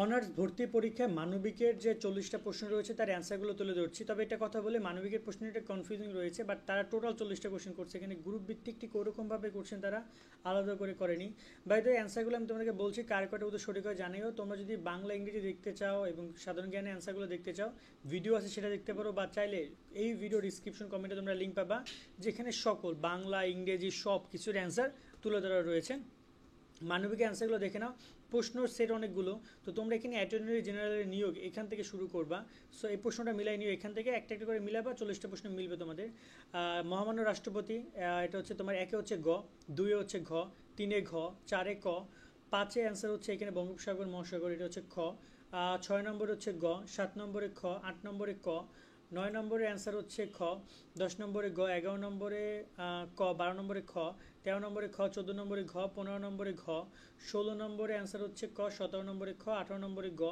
Honours ভর্তি পরীক্ষায় মানবিকের যে 40টা প্রশ্ন রয়েছে তার অ্যান্সারগুলো তুলে ধরছি। তবে এটা কথা বলে মানবিকের প্রশ্নটা কনফিউজিং রয়েছে, বাট তারা টোটাল 40টা কোশ্চেন করছে। এখানে গ্রুপ ভিত্তিক ঠিক ওরকমভাবে করছেন, তারা আলাদা করে করেনি। বাই দ্য অ্যান্সারগুলো আমি তোমাদেরকে বলছি, কার কটা উত্তর সঠিক হয় জানিও। তোমরা যদি বাংলা ইংরেজি দেখতে চাও এবং সাধারণ জ্ঞানের অ্যান্সারগুলো দেখতে চাও, ভিডিও আছে সেটা দেখতে পারো, বা চাইলে এই ভিডিও ডিসক্রিপশন কমেন্টে তোমরা লিঙ্ক পাবা, যেখানে সকল বাংলা ইংরেজি সব কিছুর অ্যান্সার তুলে ধরা রয়েছে। মানবিক অ্যান্সারগুলো দেখে নাও। প্রশ্নর সেট অনেকগুলো, তো তোমরা এখানে অ্যাটর্নি জেনারেলের নিয়োগ এখান থেকে শুরু করবা। সো এই প্রশ্নটা মিলাই নিও, এখান থেকে একটা একটা করে মিলাবা, 40টা প্রশ্ন মিলবে তোমাদের। মহামান্য রাষ্ট্রপতি, এটা হচ্ছে তোমার একে হচ্ছে গ, দুয়ে হচ্ছে ঘ, তিনে ঘ, চারে ক, পাঁচে অ্যান্সার হচ্ছে এখানে বঙ্গোপসাগর মহাসাগর, এটা হচ্ছে খ। 6 নম্বরে হচ্ছে গ, 7 নম্বরে খ, 8 নম্বরে ক, 9 নম্বরে অ্যান্সার হচ্ছে খ, 10 নম্বরে গ, 11 নম্বরে ক, 12 নম্বরে খ, 13 নম্বরে খ, 14 নম্বরে ঘ, 15 নম্বরে ঘ, 16 নম্বরে অ্যান্সার হচ্ছে ক, 17 নম্বরে খ, 18 নম্বরে গ,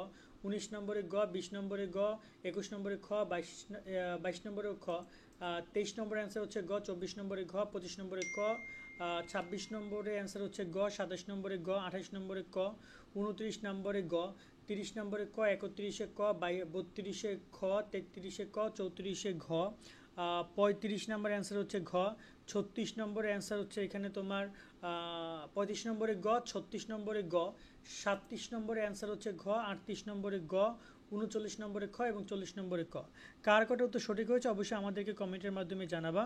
19 নম্বরে গ, 20 নম্বরে গ, 21 নম্বরে খ, 22 নম্বরে খ, 23 নম্বরে অ্যান্সার হচ্ছে গ, 24 নম্বরে ঘ, 25 নম্বরে ক, 26 নম্বরে অ্যান্সার হচ্ছে গ, 27 নম্বরে গ, 28 নম্বরে ক, 29 নম্বরে গ, 30 নম্বরে ক, 31-এ ক, 32-এ খ, 33-এ ক, 34-এ ঘ, 35 নম্বর অ্যান্সার হচ্ছে ঘ, 36 নম্বরের অ্যান্সার হচ্ছে এখানে তোমার 35 নম্বরে গ, 36 নম্বরে গ, 37 নম্বরে অ্যান্সার হচ্ছে ঘ, 38 নম্বরে গ, 39 নম্বরে খ এবং 40 নম্বরে ক। কার কটা উত্তর সঠিক হয়েছে অবশ্যই আমাদেরকে কমেন্টের মাধ্যমে জানাবা।